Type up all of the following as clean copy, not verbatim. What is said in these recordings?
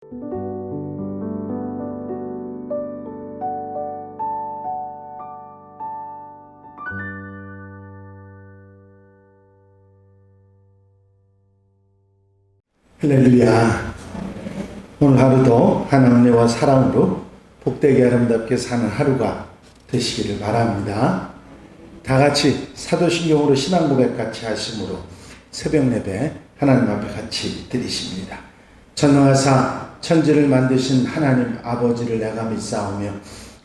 할렐루야. 오늘 하루도 하나님과 사랑으로 복되게 아름답게 사는 하루가 되시기를 바랍니다. 다 같이 사도신경으로 신앙 고백 같이 하심으로 새벽 예배 하나님 앞에 같이 드리십니다. 전능하사 천지를 만드신 하나님 아버지를 내가 믿사오며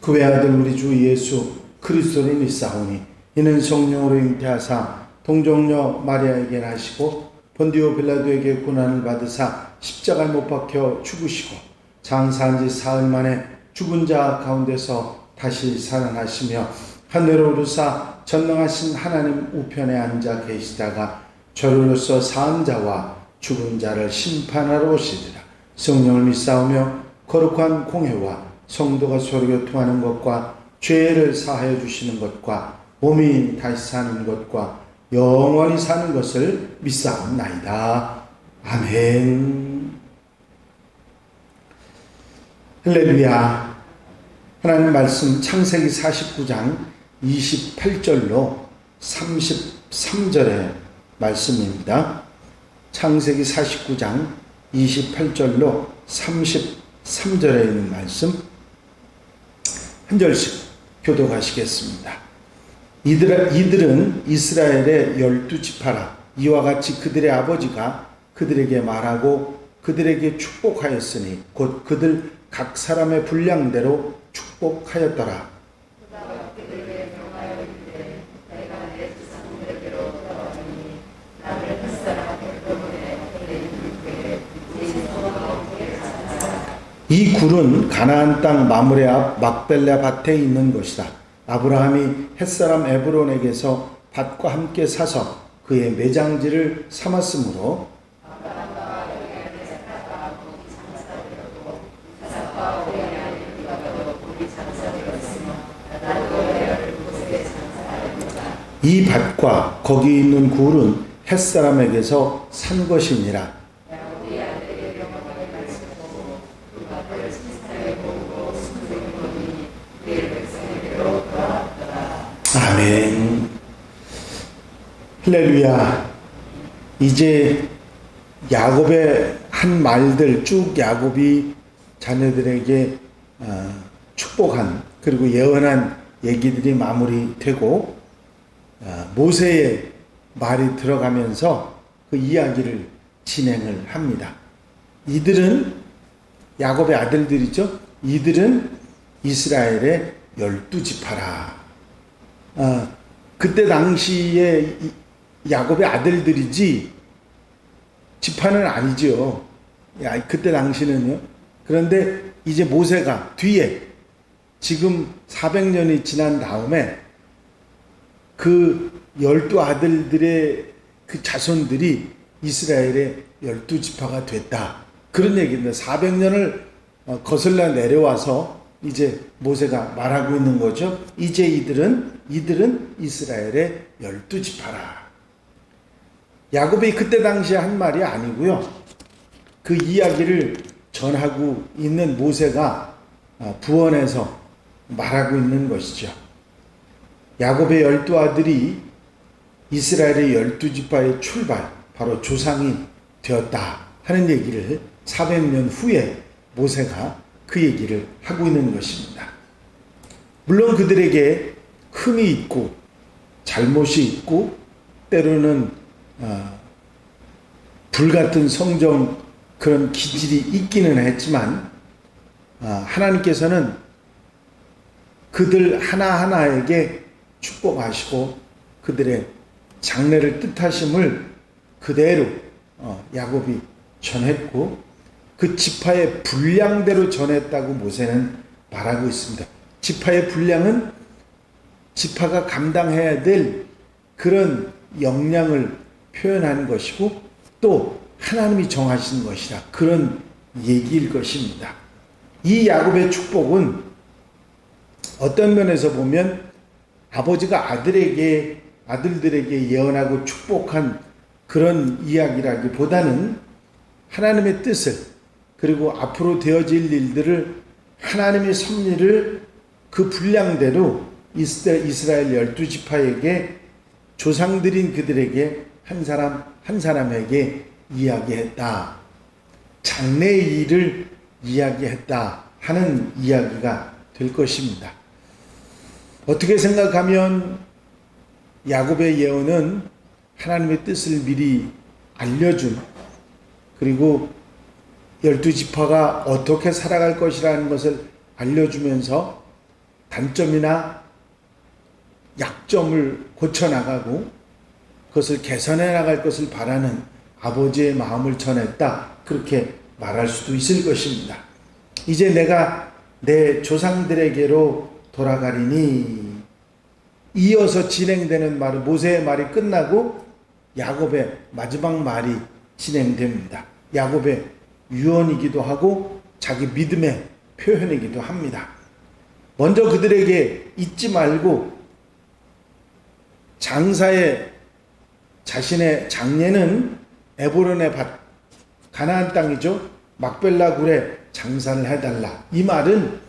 그 외아들 우리 주 예수 그리스도를 믿사오니 이는 성령으로 잉태하사 동정녀 마리아에게 나시고 본디오 빌라도에게 고난을 받으사 십자가에 못 박혀 죽으시고 장사한 지 사흘 만에 죽은 자 가운데서 다시 살아나시며 하늘로 오르사 전능하신 하나님 우편에 앉아 계시다가 저로서 사은 자와 죽은 자를 심판하러 오시리라. 성령을 믿사오며 거룩한 공회와 성도가 서로 교통하는 것과 죄를 사하여 주시는 것과 몸이 다시 사는 것과 영원히 사는 것을 믿사옵나이다. 아멘. 할렐루야. 하나님 말씀 창세기 49장 28절로 33절의 말씀입니다. 창세기 49장 28절로 33절에 있는 말씀 한 절씩 교독하시겠습니다. 이들은 이스라엘의 12지파라. 이와 같이 그들의 아버지가 그들에게 말하고 그들에게 축복하였으니 곧 그들 각 사람의 분량대로 축복하였더라. 이 굴은 가나안 땅 마므레 앞 막벨라 밭에 있는 것이다. 아브라함이 햇사람 에브론에게서 밭과 함께 사서 그의 매장지를 삼았으므로 이 밭과 거기 있는 굴은 햇사람에게서 산 것이니라. 아멘. 할렐루야. 이제 야곱의 한 말들 쭉 야곱이 자녀들에게 축복한 그리고 예언한 얘기들이 마무리되고 모세의 말이 들어가면서 그 이야기를 진행을 합니다. 이들은 야곱의 아들들이죠. 이들은 이스라엘의 12지파라. 그때 당시에 야곱의 아들들이지 지파는 아니죠. 그때 당시는요. 그런데 이제 모세가 뒤에 지금 400년이 지난 다음에 그 12아들들의 그 자손들이 이스라엘의 12지파가 됐다. 그런 얘기입니다. 400년을 거슬러 내려와서 이제 모세가 말하고 있는 거죠. 이제 이들은 이스라엘의 12지파라. 야곱이 그때 당시에 한 말이 아니고요. 그 이야기를 전하고 있는 모세가 부언해서 말하고 있는 것이죠. 야곱의 12아들이 이스라엘의 12지파의 출발, 바로 조상이 되었다 하는 얘기를 400년 후에 모세가 그 얘기를 하고 있는 것입니다. 물론 그들에게 흠이 있고 잘못이 있고 때로는 불같은 성정 그런 기질이 있기는 했지만 하나님께서는 그들 하나하나에게 축복하시고 그들의 장래를 뜻하심을 그대로 야곱이 전했고 그 지파의 분량대로 전했다고 모세는 말하고 있습니다. 지파의 분량은 지파가 감당해야 될 그런 역량을 표현하는 것이고 또 하나님이 정하신 것이라 그런 얘기일 것입니다. 이 야곱의 축복은 어떤 면에서 보면 아버지가 아들들에게 예언하고 축복한 그런 이야기라기보다는 하나님의 뜻을 그리고 앞으로 되어질 일들을 하나님의 섭리를 그 분량대로 이스라엘 12지파에게 조상들인 그들에게 한 사람 한 사람에게 이야기했다. 장래의 일을 이야기했다 하는 이야기가 될 것입니다. 어떻게 생각하면 야곱의 예언은 하나님의 뜻을 미리 알려준, 그리고 12지파가 어떻게 살아갈 것이라는 것을 알려주면서 단점이나 약점을 고쳐나가고 그것을 개선해 나갈 것을 바라는 아버지의 마음을 전했다, 그렇게 말할 수도 있을 것입니다. 이제 내가 내 조상들에게로 돌아가리니, 이어서 진행되는 말은 모세의 말이 끝나고 야곱의 마지막 말이 진행됩니다. 야곱의 유언이기도 하고 자기 믿음의 표현이기도 합니다. 먼저 그들에게 잊지 말고 자신의 장례는 에브론의 밭, 가나안 땅이죠. 막벨라 굴에 장사를 해달라. 이 말은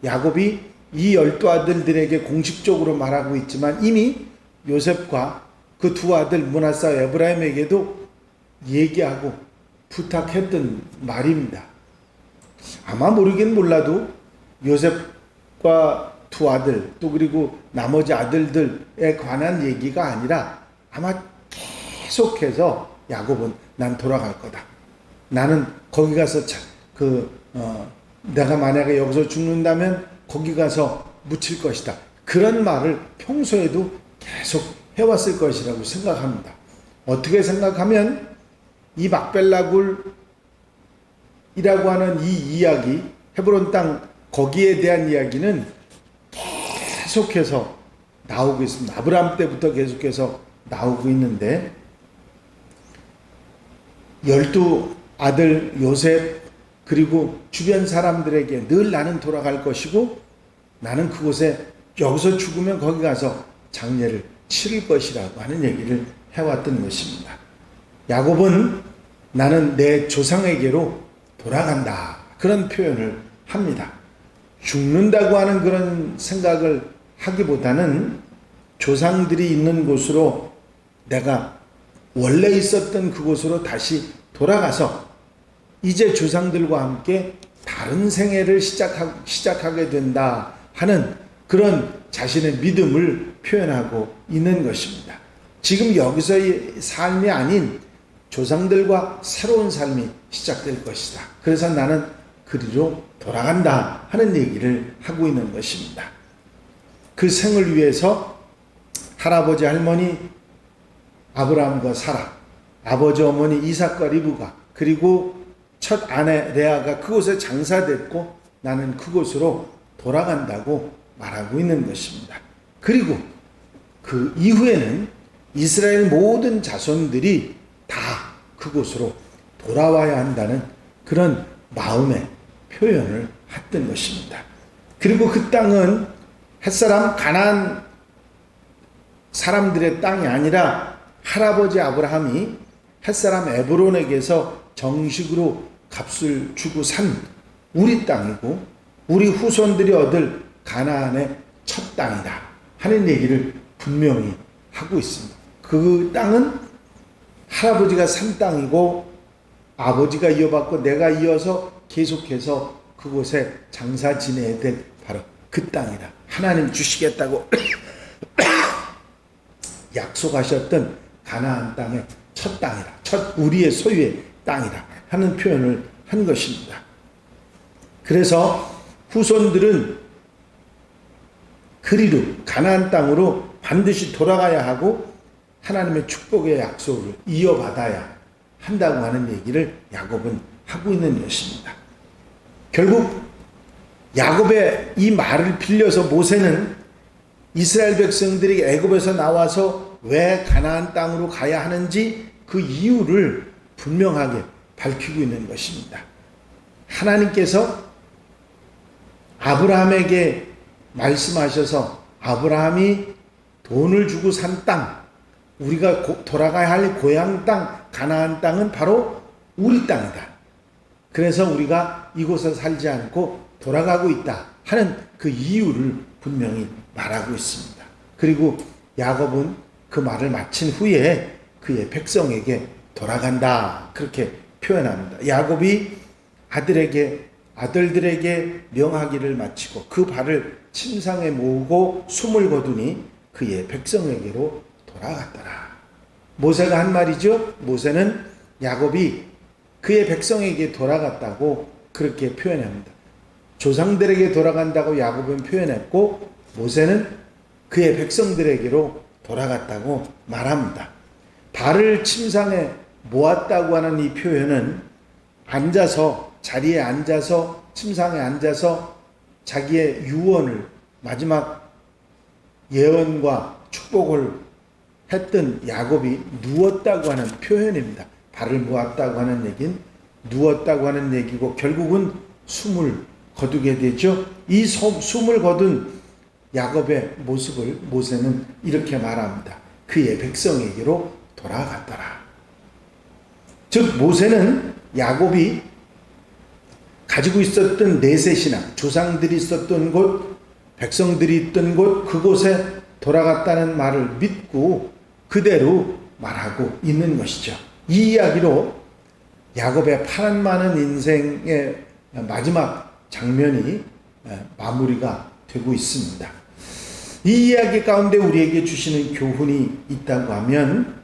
야곱이 이 12아들들에게 공식적으로 말하고 있지만 이미 요셉과 그 두 아들 므낫사와 에브라임에게도 얘기하고 부탁했던 말입니다. 아마 모르긴 몰라도 요셉과 두 아들, 또 그리고 나머지 아들들에 관한 얘기가 아니라 아마 계속해서 야곱은 난 돌아갈 거다. 나는 거기 가서 내가 만약에 여기서 죽는다면 거기 가서 묻힐 것이다. 그런 말을 평소에도 계속 해왔을 것이라고 생각합니다. 어떻게 생각하면 이 막벨라굴이라고 하는 이 이야기, 헤브론 땅 거기에 대한 이야기는 계속해서 나오고 있습니다. 아브라함 때부터 계속해서 나오고 있는데 12아들 요셉 그리고 주변 사람들에게 늘 나는 돌아갈 것이고 나는 그곳에 여기서 죽으면 거기 가서 장례를 치를 것이라고 하는 얘기를 해왔던 것입니다. 야곱은 나는 내 조상에게로 돌아간다, 그런 표현을 합니다. 죽는다고 하는 그런 생각을 하기보다는 조상들이 있는 곳으로, 내가 원래 있었던 그곳으로 다시 돌아가서 이제 조상들과 함께 다른 생애를 시작하게 된다 하는 그런 자신의 믿음을 표현하고 있는 것입니다. 지금 여기서의 삶이 아닌 조상들과 새로운 삶이 시작될 것이다. 그래서 나는 그리로 돌아간다 하는 얘기를 하고 있는 것입니다. 그 생을 위해서 할아버지 할머니 아브라함과 사라, 아버지 어머니 이삭과 리브가, 그리고 첫 아내 레아가 그곳에 장사됐고 나는 그곳으로 돌아간다고 말하고 있는 것입니다. 그리고 그 이후에는 이스라엘 모든 자손들이 다 그곳으로 돌아와야 한다는 그런 마음의 표현을 했던 것입니다. 그리고 그 땅은 햇사람 가나안 사람들의 땅이 아니라 할아버지 아브라함이 햇사람 에브론에게서 정식으로 값을 주고 산 우리 땅이고 우리 후손들이 얻을 가나안의 첫 땅이다 하는 얘기를 분명히 하고 있습니다. 그 땅은 할아버지가 산 땅이고 아버지가 이어받고 내가 이어서 계속해서 그곳에 장사 지내야 될 바로 그 땅이다. 하나님 주시겠다고 약속하셨던 가나안 땅의 첫 땅이다. 첫 우리의 소유의 땅이다 하는 표현을 한 것입니다. 그래서 후손들은 그리로 가나안 땅으로 반드시 돌아가야 하고 하나님의 축복의 약속을 이어받아야 한다고 하는 얘기를 야곱은 하고 있는 것입니다. 결국 야곱의 이 말을 빌려서 모세는 이스라엘 백성들이 애굽에서 나와서 왜 가나안 땅으로 가야 하는지 그 이유를 분명하게 밝히고 있는 것입니다. 하나님께서 아브라함에게 말씀하셔서 아브라함이 돈을 주고 산 땅, 우리가 돌아가야 할 고향 땅, 가나안 땅은 바로 우리 땅이다. 그래서 우리가 이곳에 살지 않고 돌아가고 있다 하는 그 이유를 분명히 말하고 있습니다. 그리고 야곱은 그 말을 마친 후에 그의 백성에게 돌아간다 그렇게 표현합니다. 야곱이 아들들에게 명하기를 마치고 그 발을 침상에 모으고 숨을 거두니 그의 백성에게로 돌아갔더라. 모세가 한 말이죠. 모세는 야곱이 그의 백성에게 돌아갔다고 그렇게 표현합니다. 조상들에게 돌아간다고 야곱은 표현했고 모세는 그의 백성들에게로 돌아갔다고 말합니다. 발을 침상에 모았다고 하는 이 표현은 자리에 앉아서 침상에 앉아서 자기의 유언을 마지막 예언과 축복을 했던 야곱이 누웠다고 하는 표현입니다. 발을 모았다고 하는 얘기는 누웠다고 하는 얘기고 결국은 숨을 거두게 되죠. 이 숨을 거둔 야곱의 모습을 모세는 이렇게 말합니다. 그의 백성에게로 돌아갔더라. 즉 모세는 야곱이 가지고 있었던 내세신앙, 조상들이 있었던 곳, 백성들이 있던 곳, 그곳에 돌아갔다는 말을 믿고 그대로 말하고 있는 것이죠. 이 이야기로 야곱의 파란 많은 인생의 마지막 장면이 마무리가 되고 있습니다. 이 이야기 가운데 우리에게 주시는 교훈이 있다고 하면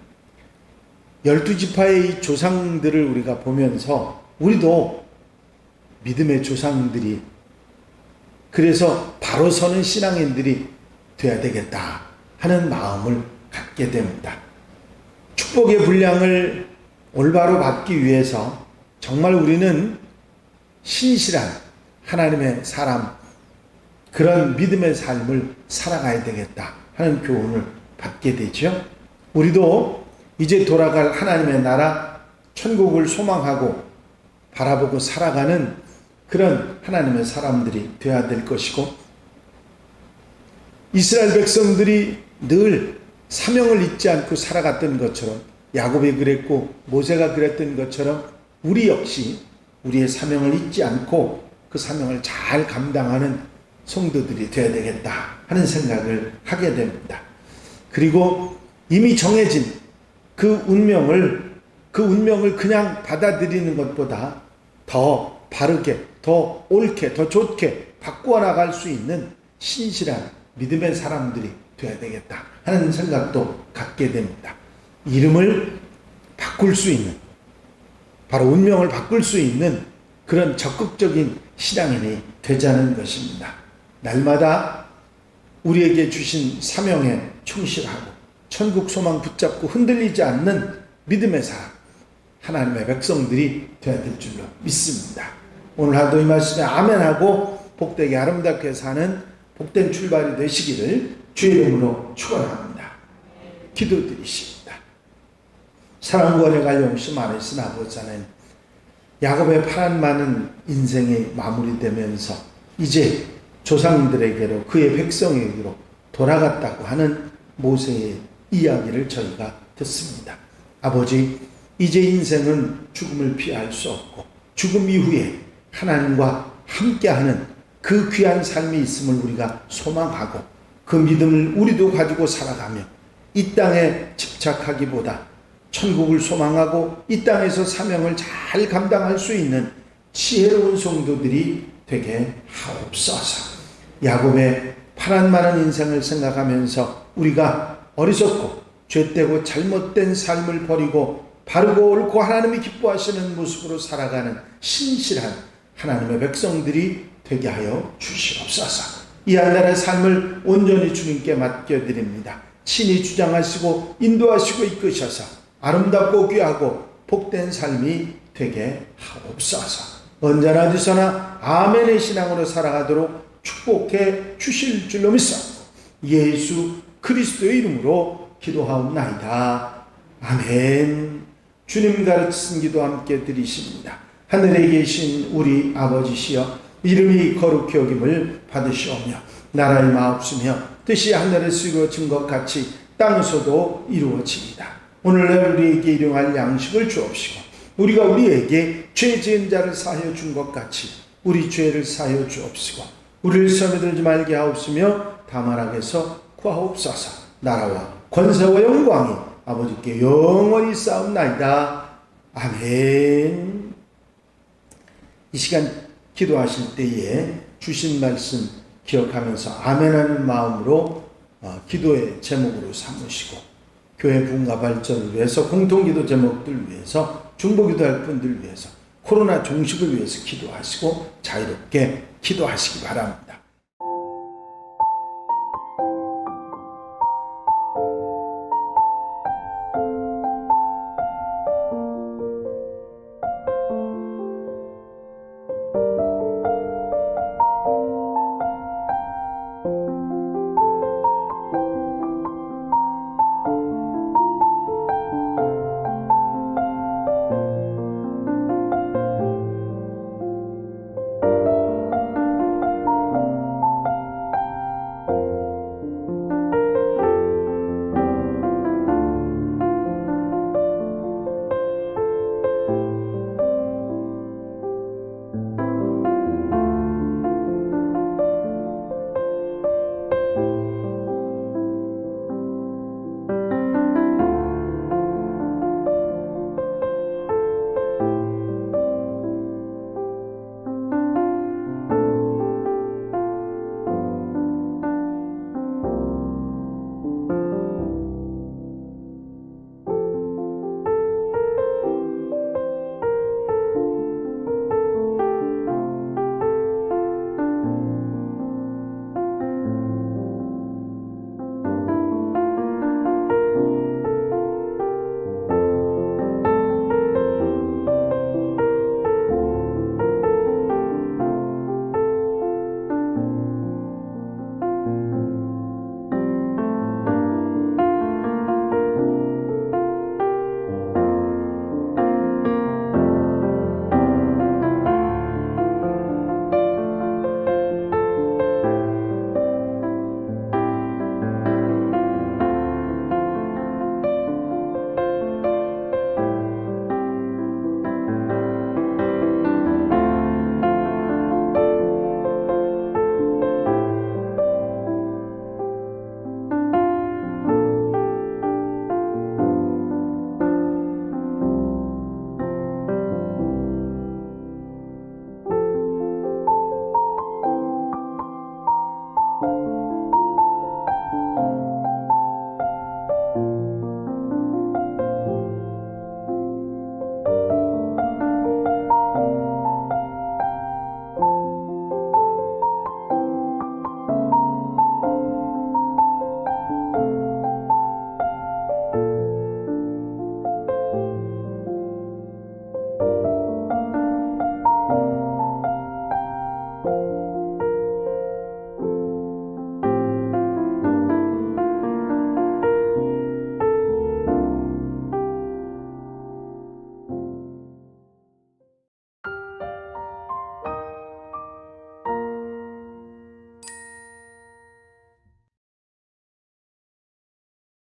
12지파의 조상들을 우리가 보면서 우리도 믿음의 조상들이 그래서 바로 서는 신앙인들이 돼야 되겠다 하는 마음을 갖게 됩니다. 축복의 분량을 올바로 받기 위해서 정말 우리는 신실한 하나님의 사람, 그런 믿음의 삶을 살아가야 되겠다 하는 교훈을 받게 되죠. 우리도 이제 돌아갈 하나님의 나라, 천국을 소망하고 바라보고 살아가는 그런 하나님의 사람들이 되어야 될 것이고, 이스라엘 백성들이 늘 사명을 잊지 않고 살아갔던 것처럼, 야곱이 그랬고 모세가 그랬던 것처럼 우리 역시 우리의 사명을 잊지 않고 그 사명을 잘 감당하는 성도들이 되어야 되겠다 하는 생각을 하게 됩니다. 그리고 이미 정해진 그 운명을 그냥 받아들이는 것보다 더 바르게, 더 옳게, 더 좋게 바꾸어 나갈 수 있는 신실한 믿음의 사람들이 되어야 되겠다 하는 생각도 갖게 됩니다. 이름을 바꿀 수 있는, 바로 운명을 바꿀 수 있는 그런 적극적인 신앙인이 되자는 것입니다. 날마다 우리에게 주신 사명에 충실하고 천국 소망 붙잡고 흔들리지 않는 믿음의 사람, 하나님의 백성들이 되어야 될 줄로 믿습니다. 오늘 하도 이 말씀에 아멘하고 복되게 아름답게 사는 복된 출발이 되시기를 주의 이름으로 축원합니다. 기도드리십니다. 사랑과 은혜가 영시 많으신 아버지 하나님, 야곱의 파란 많은 인생이 마무리되면서 이제 조상들에게로, 그의 백성에게로 돌아갔다고 하는 모세의 이야기를 저희가 듣습니다. 아버지, 이제 인생은 죽음을 피할 수 없고 죽음 이후에 하나님과 함께하는 그 귀한 삶이 있음을 우리가 소망하고 그 믿음을 우리도 가지고 살아가며 이 땅에 집착하기보다 천국을 소망하고 이 땅에서 사명을 잘 감당할 수 있는 지혜로운 성도들이 되게 하옵소서. 야곱의 파란 많은 인생을 생각하면서 우리가 어리석고 죄되고 잘못된 삶을 버리고 바르고 옳고 하나님이 기뻐하시는 모습으로 살아가는 신실한 하나님의 백성들이 되게 하여 주시옵소서. 이 한 날의 삶을 온전히 주님께 맡겨드립니다. 친히 주장하시고 인도하시고 이끄셔서 아름답고 귀하고 복된 삶이 되게 하옵소서. 언제나 어디서나 아멘의 신앙으로 살아가도록 축복해 주실 줄로 믿습니다. 예수 그리스도의 이름으로 기도하옵나이다. 아멘. 주님 가르치신 기도 함께 드리십니다. 하늘에 계신 우리 아버지시여, 이름이 거룩히 여김을 받으시오며 나라의 마옵시며 뜻이 하늘에서 이루어진 것 같이 땅에서도 이루어집니다. 오늘날 우리에게 일용할 양식을 주옵시고 우리가 우리에게 죄 지은 자를 사하여 준 것 같이 우리 죄를 사하여 주옵시고 우리를 시험에 들지 말게 하옵시며 다만 악에서 구하옵소서. 나라와 권세와 영광이 아버지께 영원히 쌓옵나이다. 아멘. 이 시간 기도하실 때에 주신 말씀 기억하면서 아멘하는 마음으로 기도의 제목으로 삼으시고 교회 부흥과 발전을 위해서 공통기도 제목들 위해서 중보기도할 분들 위해서 코로나 종식을 위해서 기도하시고 자유롭게 기도하시기 바랍니다.